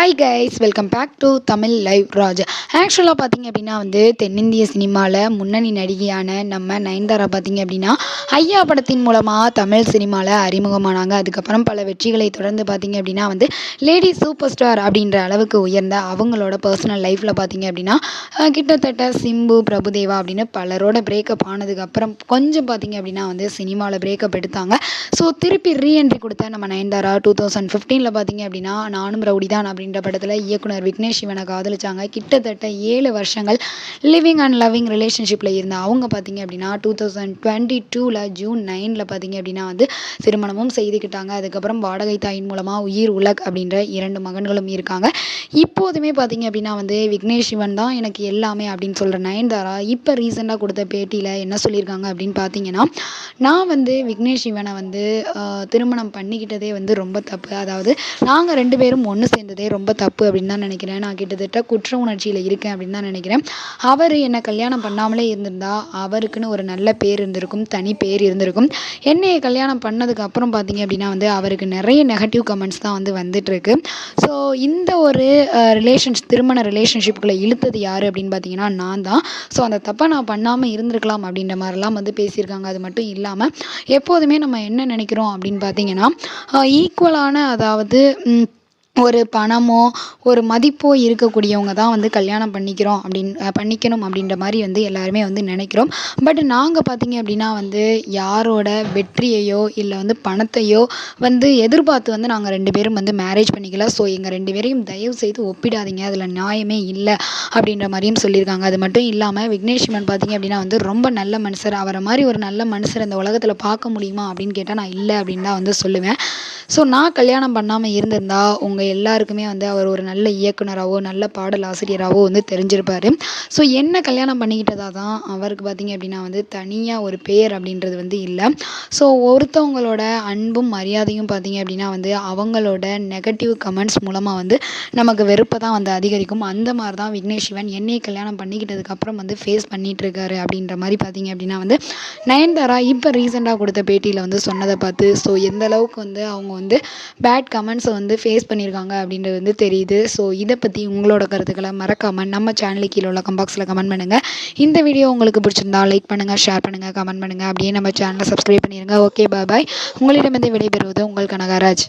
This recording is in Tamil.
Hi guys, welcome back to Tamil live Raj. ஆக்சுவலாக பார்த்தீங்க அப்படின்னா தென்னிந்திய சினிமாவில் முன்னணி நடிகையான நம்ம நயன்தாரா பார்த்தீங்க அப்படின்னா ஐயா படத்தின் மூலமாக தமிழ் சினிமாவில் அறிமுகமானாங்க. அதுக்கப்புறம் பல வெற்றிகளை தொடர்ந்து பார்த்தீங்க அப்படின்னா லேடி சூப்பர் ஸ்டார் அப்படின்ற அளவுக்கு உயர்ந்த அவங்களோட பர்சனல் லைஃப்பில் பார்த்தீங்க அப்படின்னா கிட்டத்தட்ட சிம்பு, பிரபுதேவா அப்படின்னு பலரோட பிரேக்கப் ஆனதுக்கப்புறம் கொஞ்சம் பார்த்தீங்க அப்படின்னா சினிமாவில் பிரேக்கப் எடுத்தாங்க. ஸோ திருப்பி ரீஎன்ட்ரி கொடுத்த நம்ம நயன்தாரா 2015 பார்த்தீங்க அப்படின்னா நானும் ரவுடி தான் அப்படின்ற படத்தில் இயக்குனர் விக்னேஷ் சிவனை காதலிச்சாங்க. கிட்டத்தட்ட 7 வருஷங்கள் லிவிங் அண்ட் லவ்விங் ரிலேஷன்ஷிப்பில் இருந்த அவங்க பார்த்தீங்க அப்படின்னா 2022 ஜூன் 9 பார்த்தீங்க அப்படின்னா திருமணமும் செய்துக்கிட்டாங்க. அதுக்கப்புறம் வாடகை தாயின் மூலமாக உயிர் உலக் அப்படின்ற 2 மகன்களும் இருக்காங்க. இப்போதுமே பார்த்தீங்க அப்படின்னா விக்னேஷ் சிவன் தான் எனக்கு எல்லாமே அப்படின்னு சொல்கிற நயன்தாரா இப்போ ரீசெண்டாக கொடுத்த பேட்டியில் என்ன சொல்லியிருக்காங்க அப்படின்னு பார்த்தீங்கன்னா, நான் விக்னேஷ் சிவனை திருமணம் பண்ணிக்கிட்டதே ரொம்ப தப்பு. அதாவது நாங்கள் 2 பேரும் ஒன்று சேர்ந்ததே ரொம்ப தப்பு அப்படின்னு தான் நினைக்கிறேன். நான் கிட்டத்தட்ட குற்ற உணர்ச்சியில் இருக்கேன் அப்படின்னு தான் நினைக்கிறேன். அவர் என்னை கல்யாணம் பண்ணாமலே இருந்திருந்தா அவருக்குன்னு ஒரு நல்ல பேர் இருந்திருக்கும், தனி பேர் இருந்திருக்கும். என்னையை கல்யாணம் பண்ணதுக்கு அப்புறம் பார்த்தீங்க அப்படின்னா அவருக்கு நிறைய நெகட்டிவ் கமெண்ட்ஸ் தான் வந்துட்டுருக்கு. ஸோ இந்த ஒரு திருமண ரிலேஷன்ஷிப்புக்குள்ளே இழுத்தது யார் அப்படின்னு பார்த்தீங்கன்னா நான் தான். ஸோ அந்த தப்பை நான் பண்ணாமல் இருந்திருக்கலாம் அப்படின்ற மாதிரிலாம் பேசியிருக்காங்க. அது மட்டும் இல்லாமல் எப்போதுமே நம்ம என்ன நினைக்கிறோம் அப்படின்னு பார்த்தீங்கன்னா ஈக்குவலான, அதாவது ஒரு பணமோ ஒரு மதிப்போ இருக்கக்கூடியவங்க தான் கல்யாணம் பண்ணிக்கணும் அப்படின்ற மாதிரி எல்லாருமே நினைக்கிறோம். பட் நாங்கள் பார்த்தீங்க அப்படின்னா யாரோட வெற்றியையோ இல்லை பணத்தையோ எதிர்பார்த்து நாங்கள் 2 பேரும் மேரேஜ் பண்ணிக்கல. ஸோ எங்கள் 2 பேரையும் தயவு செய்து ஒப்பிடாதீங்க, அதில் நியாயமே இல்லை அப்படின்ற மாதிரியும் சொல்லியிருக்காங்க. அது மட்டும் இல்லாமல் விக்னேஷ் சிவன் பார்த்தீங்க அப்படின்னா ரொம்ப நல்ல மனுஷர். அவரை மாதிரி ஒரு நல்ல மனுஷர் இந்த உலகத்தில் பார்க்க முடியுமா அப்படின்னு கேட்டால் நான் இல்லை அப்படின்னு தான் சொல்லுவேன். ஸோ நான் கல்யாணம் பண்ணாமல் இருந்திருந்தா உங்கள் எல்லாருக்குமே அவர் ஒரு நல்ல இயக்குனராகவோ நல்ல பாடல் ஆசிரியராகவோ தெரிஞ்சிருப்பார். ஸோ என்ன கல்யாணம் பண்ணிக்கிட்டதா தான் அவருக்கு பார்த்தீங்க அப்படின்னா தனியாக ஒரு பேர் அப்படின்றது இல்லை. ஸோ ஒருத்தவங்களோட அன்பும் மரியாதையும் பார்த்தீங்க அப்படின்னா அவங்களோட நெகட்டிவ் கமெண்ட்ஸ் மூலமாக நமக்கு வெறுப்பை தான் அதிகரிக்கும். அந்த மாதிரி தான் விக்னேஷ் சிவன் என்னையை கல்யாணம் பண்ணிக்கிட்டதுக்கப்புறம் ஃபேஸ் பண்ணிகிட்டு இருக்காரு அப்படின்ற மாதிரி பார்த்தீங்க அப்படின்னா நயன்தாரா இப்போ ரீசெண்டாக கொடுத்த பேட்டியில் சொன்னதை பார்த்து ஸோ எந்த அளவுக்கு அவங்க பேட் கமெண்ட்ஸை ஃபேஸ் பண்ணியிருக்காங்க அப்படின்றது தெரியுது. ஸோ இதை பற்றி உங்களோட கருத்துக்களை மறக்காமல் நம்ம சேனலுக்கு கீழே உள்ள கம்பாக்ஸில் கமெண்ட் பண்ணுங்கள். இந்த வீடியோ உங்களுக்கு பிடிச்சிருந்தா லைக் பண்ணுங்கள், ஷேர் பண்ணுங்கள், கமெண்ட் பண்ணுங்கள். அப்படியே நம்ம சேனலை சப்ஸ்கிரைப் பண்ணிடுங்க. ஓகே, பாய். உங்களிடமிருந்து விடைபெறுவது உங்கள் கனகராஜ்.